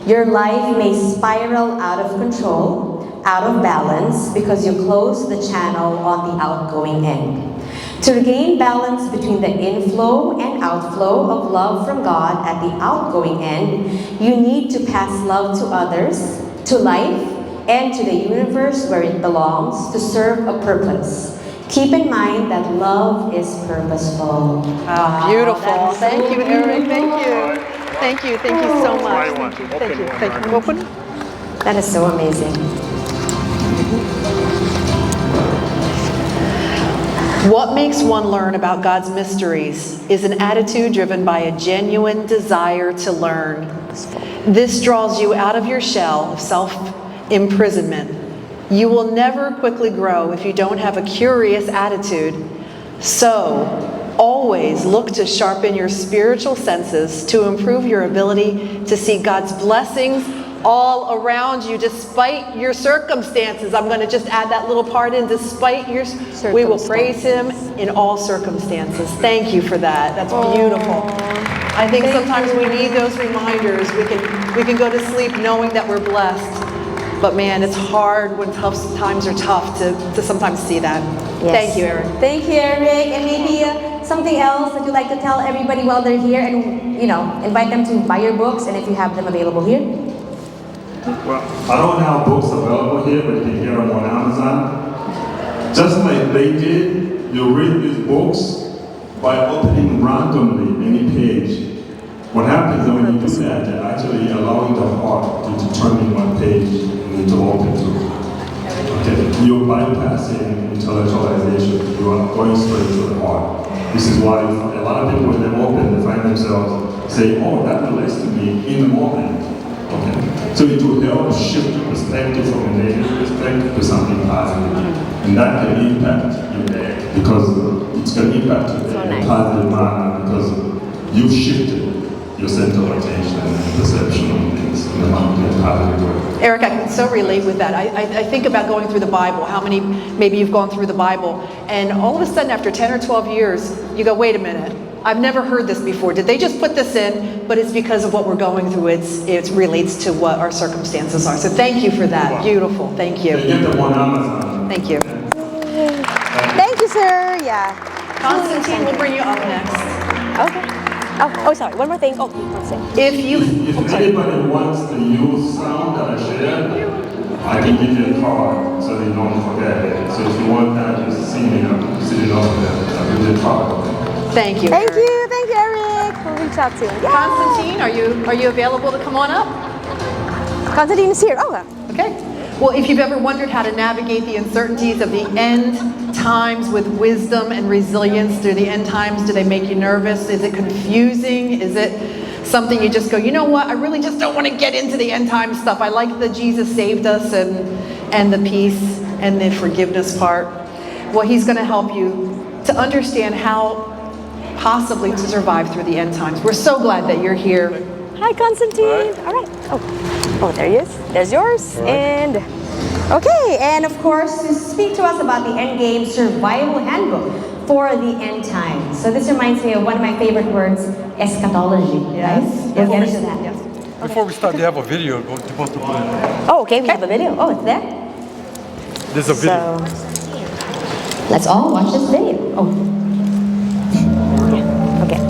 Your life may spiral out of control, out of balance, because you close the channel on the outgoing end. To regain balance between the inflow and outflow of love from God at the outgoing end, you need to pass love to others, to life, and to the universe where it belongs to serve a purpose. Keep in mind that love is purposeful. Oh, beautiful. That is so Thank you, Eric. Thank beautiful. you. Thank you. Thank you so much. Thank you. Thank you. Thank you. Open. That is so amazing. What makes one learn about God's mysteries is an attitude driven by a genuine desire to learn. This draws you out of your shell of self-imprisonment. You will never quickly grow if you don't have a curious attitude. So, always look to sharpen your spiritual senses to improve your ability to see God's blessings all around you despite your circumstances. I'm going to just add that little part in, despite your we will praise him in all circumstances. Thank you for that. That's beautiful. I think sometimes we need those reminders. We can go to sleep knowing that we're blessed. But man, it's hard when tough times are tough to sometimes see that. Yes. Thank you, Eric. Thank you, Eric. And maybe something else that you'd like to tell everybody while they're here, and invite them to buy your books, and if you have them available here. Well, I don't have books available here, but you can get them on Amazon. Just like they did, you read these books by opening randomly any page. What happens when you do that, you're actually allowing the heart to determine what page you need to open to. Okay, you're bypassing intellectualization. You are going straight to the heart. This is why a lot of people, when they open, they find themselves saying, oh, that relates to me in the moment. Okay, so it will help shift the perspective from a negative perspective to something positive. And that can impact your day, because it's going to impact your day in a positive manner, because you've shifted your center of attention and perception on things in a positive way. Eric, I can so relate with that. I think about going through the Bible, how many, maybe you've gone through the Bible, and all of a sudden after 10 or 12 years, you go, wait a minute, I've never heard this before. Did they just put this in? But it's because of what we're going through. It relates to what our circumstances are. So thank you for that. Beautiful. Thank you. Get them on Amazon. Thank you. Thank you, sir. Yeah. Constantine, we'll bring you up next. Okay. Oh, sorry. One more thing. Oh, one second. If anybody wants the used sound that I shared, I can give you a card so they don't forget it. So if you want that, just see me. I'm sitting over there. I'll give you a card. Thank you. Thank you, Eric. We'll reach out to you. Yeah. Constantine, are you available to come on up? Constantine is here. Oh, okay. Well, if you've ever wondered how to navigate the uncertainties of the end times with wisdom and resilience, through the end times, do they make you nervous? Is it confusing? Is it something you just go, you know what? I really just don't want to get into the end time stuff. I like that Jesus saved us and the peace and the forgiveness part. Well, he's going to help you to understand how possibly to survive through the end times. We're so glad that you're here. hi, Constantine. All right. Oh, there he is. There's yours. And Okay, and of course, to speak to us about the Endgame Survival Handbook for the End Times. So this reminds me of one of my favorite words, eschatology. Yes. Right? We'll get into that. Yes. Before we start, they have a video. Oh, okay, we have a video. Oh, it's there? There's a video. So, let's all watch this video. Oh. okay.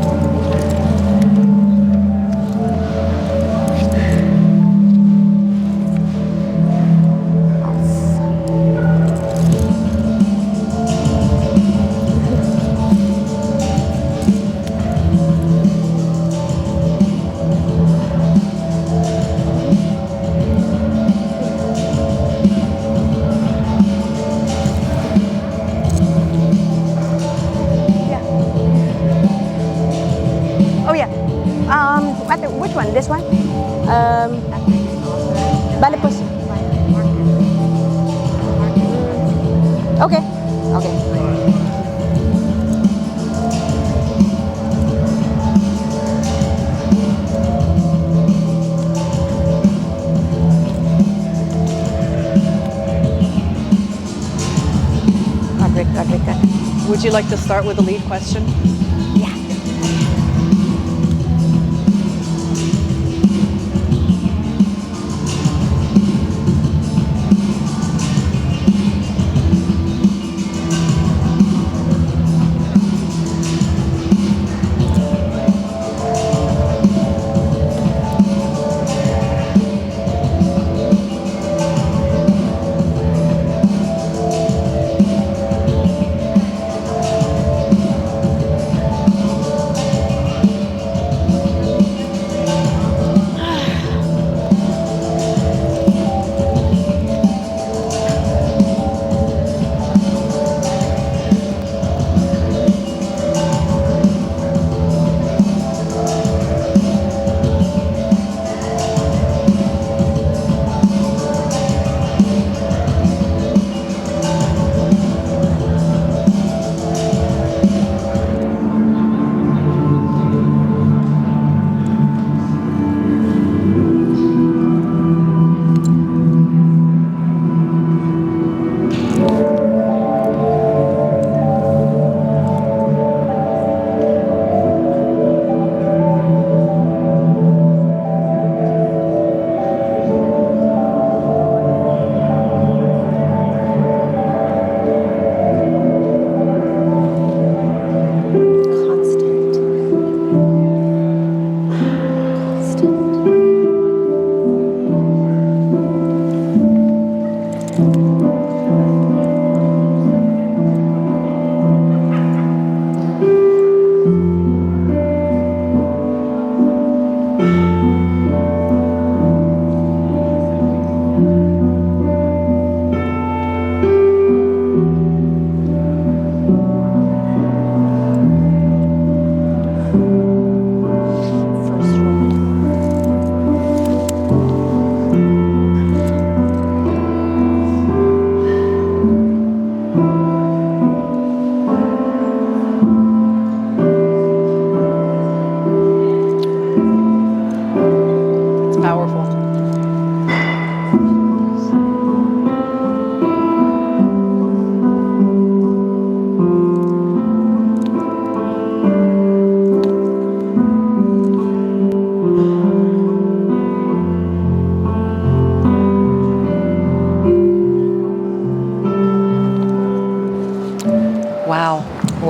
Which one? This one? Bale pues. Okay. Okay. Roderick. Would you like to start with the lead question? Yeah.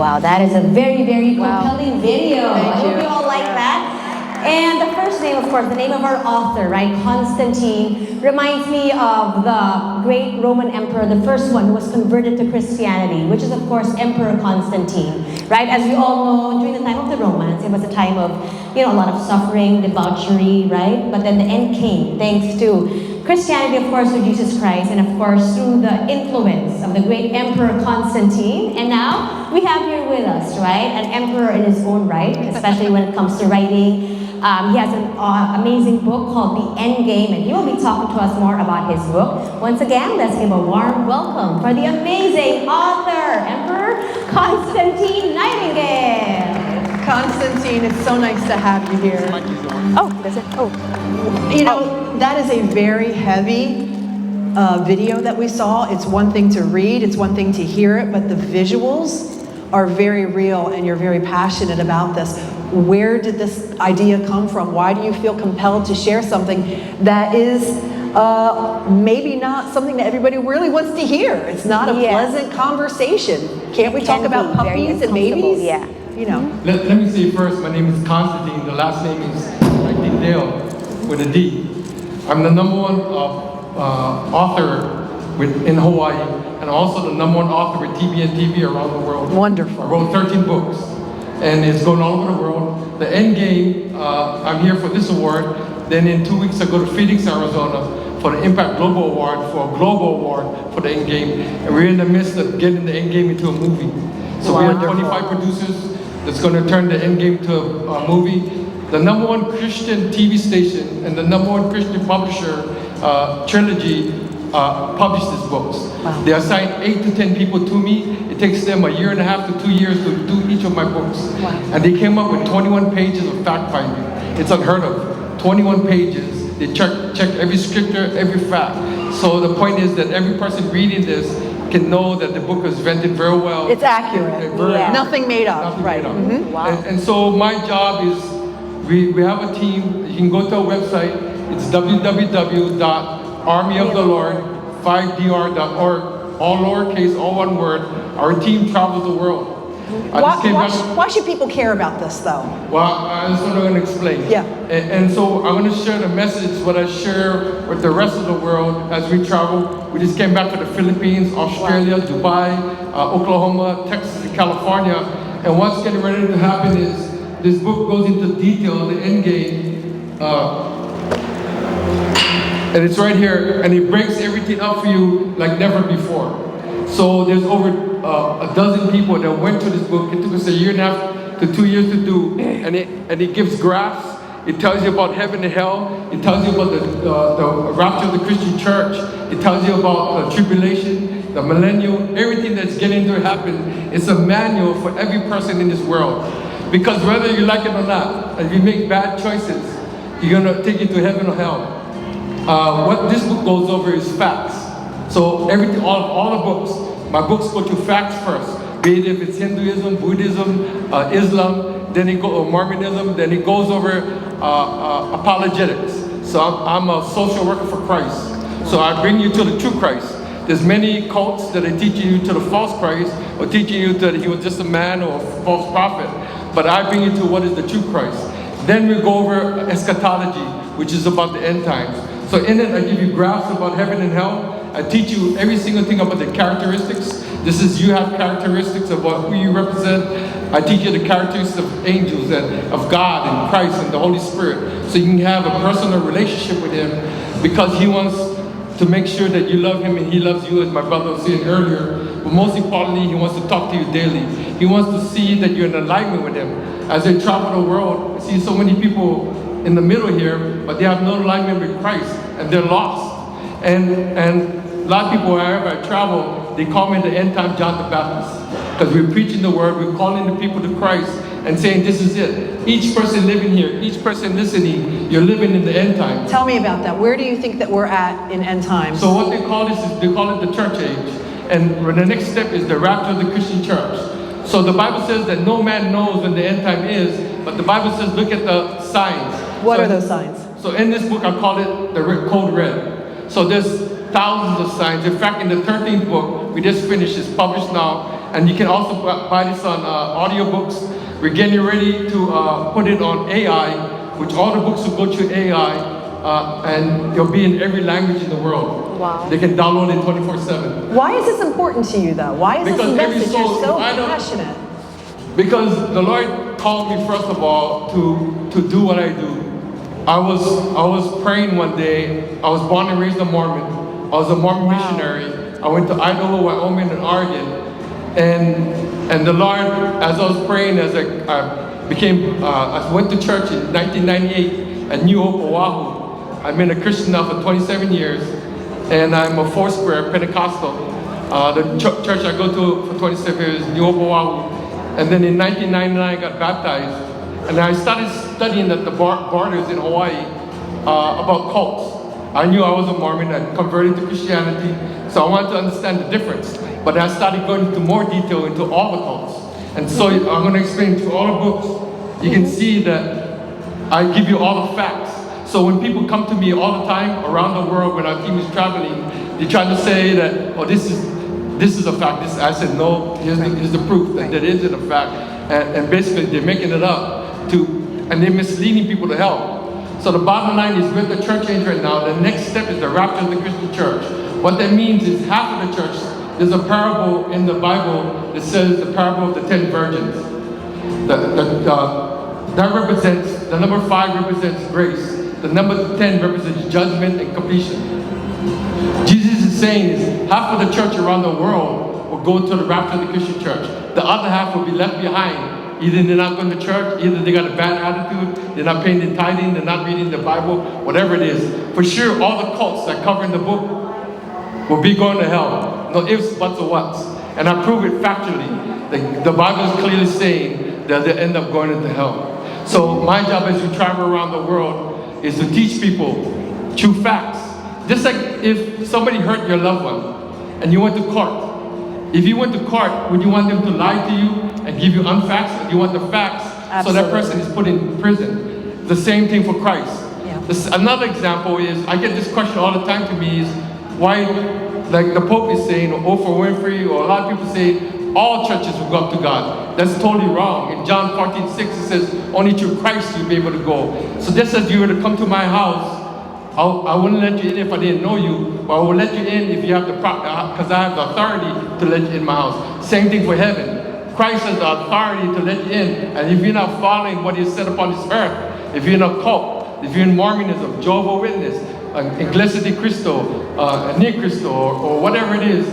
Wow, that is a very, very compelling video. I hope you. you all like that. And the first name, of course, the name of our author, right, Constantine, reminds me of the great Roman emperor, the first one who was converted to Christianity, which is, of course, Emperor Constantine, right? As we all know, during the time of the Romans, it was a time of, a lot of suffering, debauchery, right? But then the end came, thanks to Christianity, of course, through Jesus Christ, and of course, through the influence of the great Emperor Constantine. And now, we have here with us, right, an emperor in his own right, especially when it comes to writing. He has an amazing book called The End Game, and he will be talking to us more about his book. Once again, let's give a warm welcome for the amazing author, Emperor Constantine Nightingdale. Constantine, it's so nice to have you here. Oh, does it? Oh. That is a very heavy video that we saw. It's one thing to read, it's one thing to hear it, but the visuals are very real, and you're very passionate about this. Where did this idea come from? Why do you feel compelled to share something that is maybe not something that everybody really wants to hear? It's not a pleasant conversation. Can't we talk about puppies and babies? Yeah. Let me say first, my name is Constantine. The last name is Nightingdale with a D. I'm the #1 author in Hawaii, and also the #1 author with TBN TV around the world. Wonderful. I wrote 13 books, and it's going all over the world. The End Game, I'm here for this award. Then in 2 weeks, I go to Phoenix, Arizona for the Impact Global Award, for a global award for the End Game. And we're in the midst of getting the End Game into a movie. So we have 25 producers that's going to turn the End Game to a movie. The #1 Christian TV station and the #1 Christian publisher, Trilogy, published these books. Wow. They assign 8 to 10 people to me. It takes them 1.5 to 2 years to do each of my books. Wow. And they came up with 21 pages of fact finding. It's unheard of. 21 pages. They check every scripture, every fact. So the point is that every person reading this can know that the book is vented very well. It's accurate. Nothing made up. Nothing Right. made up. Mhm. Wow. And so my job is, we have a team. You can go to our website. It's www.armyofthelord5dr.org. All lowercase, all one word. Our team travels the world. Why should people care about this, though? Well, that's what I'm going to explain. Yeah. And so I'm going to share the message, what I share with the rest of the world as we travel. We just came back to the Philippines, Australia, Dubai, Oklahoma, Texas, and California. And what's getting ready to happen is this book goes into detail, the End Game. And it's right here, and it breaks everything up for you like never before. So there's over a dozen people that went to this book. It took us 1.5 to 2 years to do, and it gives graphs. It tells you about heaven and hell. It tells you about the rapture of the Christian church. It tells you about tribulation, the millennium, everything that's getting to happen. It's a manual for every person in this world. Because whether you like it or not, if you make bad choices, you're gonna take you to heaven or hell. What this book goes over is facts. So everything, all the books, my books go to facts first. Be it if it's Hinduism, Buddhism, Islam, then it goes Mormonism, then it goes over apologetics. So I'm a social worker for Christ. So I bring you to the true Christ. There's many cults that are teaching you to the false Christ, or teaching you that he was just a man or a false prophet. But I bring you to what is the true Christ. Then we go over eschatology, which is about the end times. So in it, I give you graphs about heaven and hell. I teach you every single thing about the characteristics. This is, you have characteristics of who you represent. I teach you the characteristics of angels and of God and Christ and the Holy Spirit. So you can have a personal relationship with him, because he wants to make sure that you love him and he loves you, as my brother was saying earlier. But most importantly, he wants to talk to you daily. He wants to see that you're in alignment with him. As they travel the world, I see so many people in the middle here, but they have no alignment with Christ, and they're lost. And a lot of people, wherever I travel, they call me the end time John the Baptist, because we're preaching the word, we're calling the people to Christ and saying this is it. Each person living here, each person listening, you're living in the end time. Tell me about that. Where do you think that we're at in end times? So what they call this is, they call it the church age. And the next step is the rapture of the Christian church. So the Bible says that no man knows when the end time is, but the Bible says look at the signs. What are those signs? So in this book, I call it the code red. So there's thousands of signs. In fact, in the 13th book, we just finished, it's published now, and you can also buy this on audiobooks. We're getting ready to put it on AI, which all the books will go through AI, and it'll be in every language in the world. Wow. They can download it 24/7. Why is this important to you, though? Why is Because this every message soul- so I don't- passionate? Because the Lord called me, first of all, to do what I do. I was praying one day. I was born and raised a Mormon. I was a Mormon missionary. I went to Idaho, Wyoming, and Oregon. And the Lord, as I was praying, as I went to church in 1998 at New Hope, Oahu. I've been a Christian now for 27 years, and I'm a Foursquare Pentecostal. The church I go to for 27 years is New Hope, Oahu. And then in 1999, I got baptized. And I started studying at the borders in Hawaii about cults. I knew I was a Mormon. I converted to Christianity, so I wanted to understand the difference. But I started going into more detail into all the cults. And so I'm going to explain to all the books. You can see that I give you all the facts. So when people come to me all the time around the world when our team is traveling, they try to say that, oh, this is a fact. I said, no, here's the proof that it isn't a fact. And basically they're making it up and they're misleading people to hell. So the bottom line is, we're at the church age right now. The next step is the rapture of the Christian church. What that means is half of the church, there's a parable in the Bible that says the parable of the 10 virgins. That represents, the number 5 represents grace. The number 10 represents judgment and completion. Jesus is saying is half of the church around the world will go to the rapture of the Christian church. The other half will be left behind. Either they're not going to church, either they got a bad attitude, they're not paying the tithing, they're not reading the Bible, whatever it is. For sure, all the cults that cover in the book will be going to hell. No ifs, buts, or whats. And I prove it factually. The Bible is clearly saying that they end up going into hell. So my job as we travel around the world is to teach people true facts. Just like if somebody hurt your loved one and you went to court. If you went to court, would you want them to lie to you and give you unfacts? Or do you want the facts? Absolutely. So that person is put in prison? The same thing for Christ. Yeah. Another example is, I get this question all the time to me is, why, like the Pope is saying, or Oprah Winfrey, or a lot of people say, all churches will go up to God. That's totally wrong. In John 14:6, it says, only through Christ you'll be able to go. So just as you were to come to my house, I wouldn't let you in if I didn't know you, but I will let you in if you have because I have the authority to let you in my house. Same thing for heaven. Christ has the authority to let you in, and if you're not following what He said upon this earth, if you're in a cult, if you're in Mormonism, Jehovah's Witness, Iglesia de Cristo, Near Cristo, or whatever it is,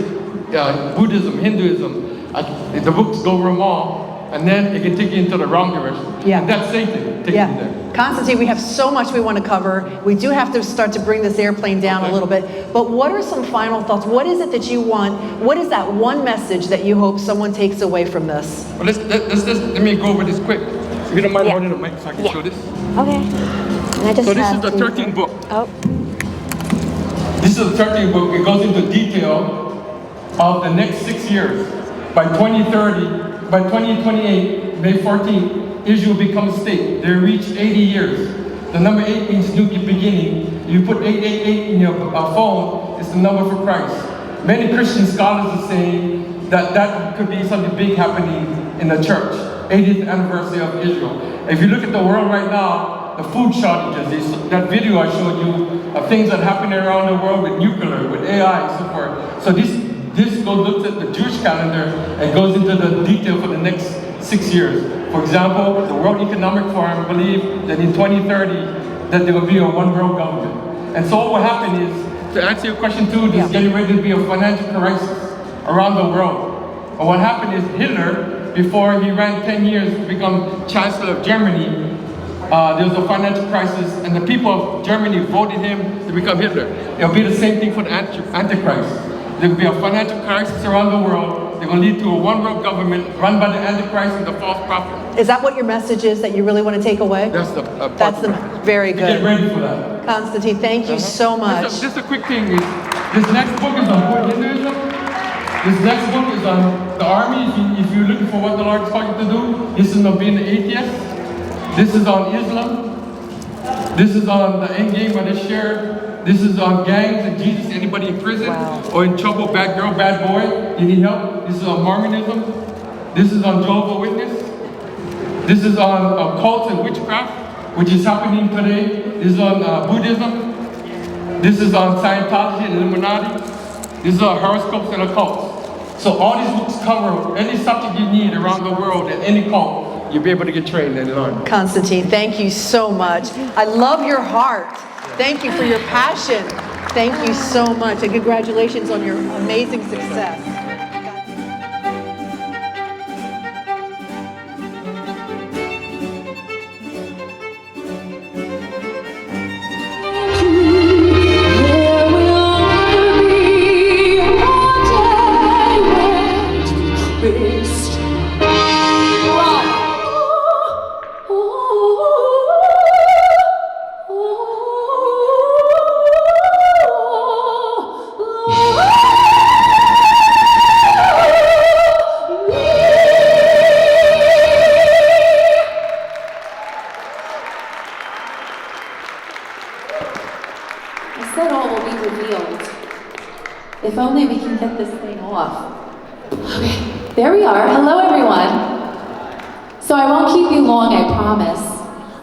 Buddhism, Hinduism, the books go over them all, and then it can take you into the wrong direction. Yeah. And that's Satan taking you there. Constantine, we have so much we want to cover. We do have to start to bring this airplane down a little bit. But what are some final thoughts? What is it that you want? What is that one message that you hope someone takes away from this? Well, let me go over this quick. If you don't mind holding the mic so I can show this. Okay. And I just So this is have the to- 13th book. Oh. This is the 13th book. It goes into detail of the next 6 years. By 2030, by 2028, May 14th, Israel becomes a state. They reach 80 years. The number 8 means new beginning. You put 888 in your phone, it's the number for Christ. Many Christian scholars are saying that could be something big happening in the church. 80th anniversary of Israel. If you look at the world right now, the food shortages, that video I showed you of things that happen around the world with nuclear, with AI and so forth. So this looks at the Jewish calendar and goes into the detail for the next 6 years. For example, the World Economic Forum believe that in 2030 that there will be a one world government. And so what will happen is, to answer your question too, there's getting ready to be a financial crisis around the world. And what happened is Hitler, before he ran 10 years to become Chancellor of Germany, there was a financial crisis and the people of Germany voted him to become Hitler. It'll be the same thing for the Antichrist. There will be a financial crisis around the world. They're going to lead to a one world government run by the Antichrist and the false prophet. Is that what your message is that you really want to take away? That's the very good. Get ready for that. Constantine, thank you so much. Just a quick thing is, this next book is on Hinduism. This next book is on the army. If you're looking for what the Lord is calling you to do, this is on being an atheist. This is on Islam. This is on the end game of the sheriff. This is on gangs and Jesus. Anybody in prison or in trouble, bad girl, bad boy, you need help. This is on Mormonism. This is on Jehovah's Witness. This is on cults and witchcraft, which is happening today. This is on Buddhism. This is on Scientology and Illuminati. This is on horoscopes and occults. So all these books cover any subject you need around the world and any cult. You'll be able to get trained and learn. Constantine, thank you so much. I love your heart. Thank you for your passion. Thank you so much, and congratulations on your amazing success. If only we can get this thing off. Okay, there we are. Hello, everyone. So I won't keep you long, I promise.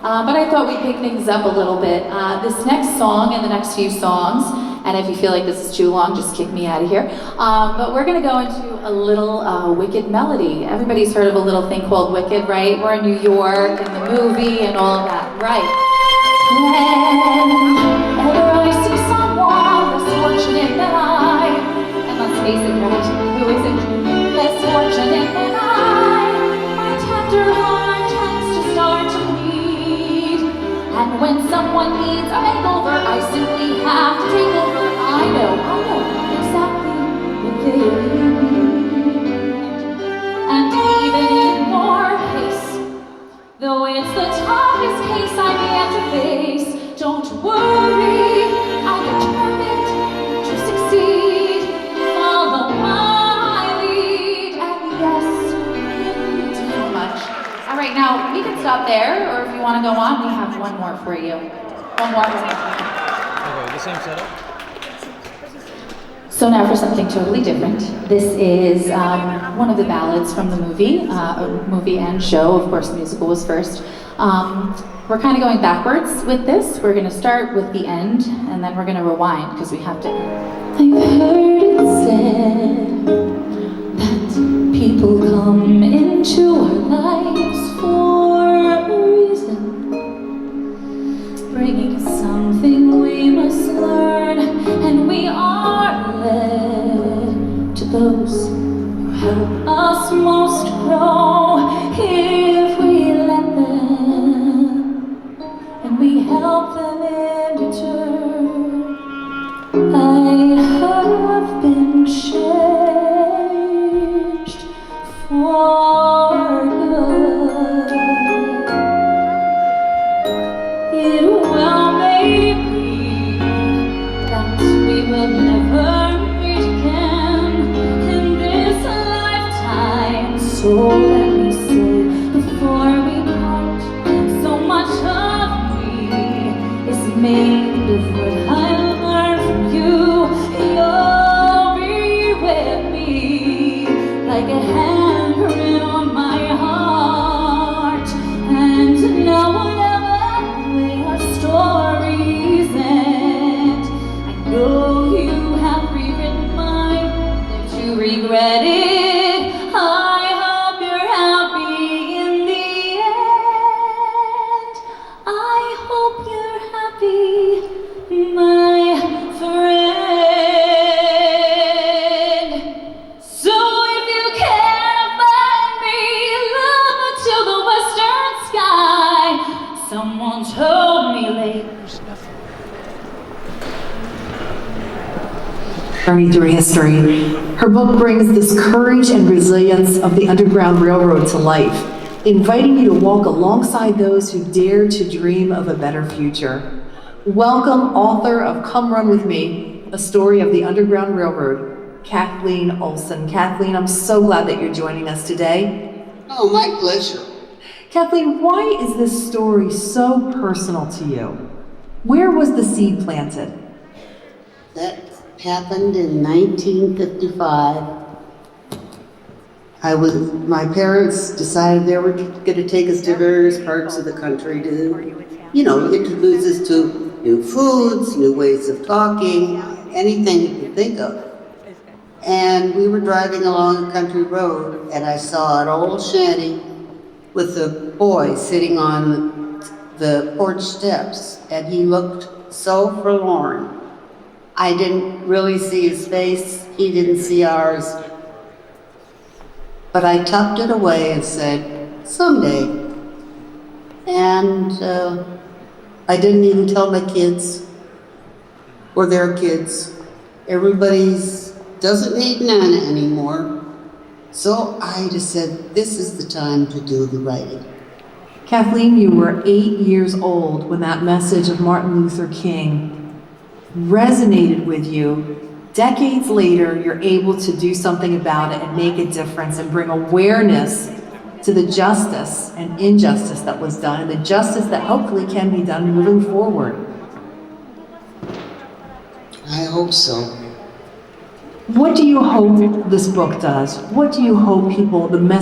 But I thought we'd pick things up a little bit. This next song and the next few songs, and if you feel like this is too long, just kick me out of here. But we're gonna go into a little Wicked melody. Everybody's heard of a little thing called Wicked, right? We're in New York and the movie and all of that, right? Whenever I see someone less fortunate than I, and let's face it, right, who isn't less fortunate than I, my tender heart tends to start to bleed. And when someone needs a makeover, I simply have to take over. I know exactly what they need. And even in your case, though it's the toughest case I've yet to face, don't worry, I'm determined to succeed. Follow my lead, and yes, you too much. All right, now we can stop there, or if you want to go on, we have one more for you. One more. Okay, the same setup. So now for something totally different. This is one of the ballads from the movie, movie and show. Of course, the musical was first. We're kind of going backwards with this. We're going to start with the end, and then we're going to rewind because we have to. I've heard it said that people come into our lives for a reason, bringing something we must learn, and we are led to those who help us most grow if we let them, and we help them in return. I have been changed for good. It will may be that we will never meet again in this lifetime. So let me say before we part, so much of me is made of what I learned from you. You'll be with me like a handprint on my heart. And now whatever way our stories end, I know you have rewritten mine. If you regret it, I hope you're happy in the end. I hope you're happy, my friend. So if you can't find me, look to the western sky. Someone told me lately. Journey through history. Her book brings this courage and resilience of the Underground Railroad to life, inviting you to walk alongside those who dare to dream of a better future. Welcome, author of Come Run With Me, a story of the Underground Railroad, Kathleen Olson. Kathleen, I'm so glad that you're joining us today. Oh, my pleasure. Kathleen, why is this story so personal to you? Where was the seed planted? That happened in 1955. My parents decided they were going to take us to various parts of the country to, introduce us to new foods, new ways of talking, anything you could think of. And we were driving along a country road, and I saw an old shanty with a boy sitting on the porch steps, and he looked so forlorn. I didn't really see his face, he didn't see ours. But I tucked it away and said, someday. And I didn't even tell my kids or their kids. Everybody's doesn't need Nana anymore. So I just said, this is the time to do the writing. Kathleen, you were 8 years old when that message of Martin Luther King resonated with you. Decades later, you're able to do something about it and make a difference and bring awareness to the justice and injustice that was done and the justice that hopefully can be done moving forward. I hope so. What do you hope this book does? What do you hope people, the message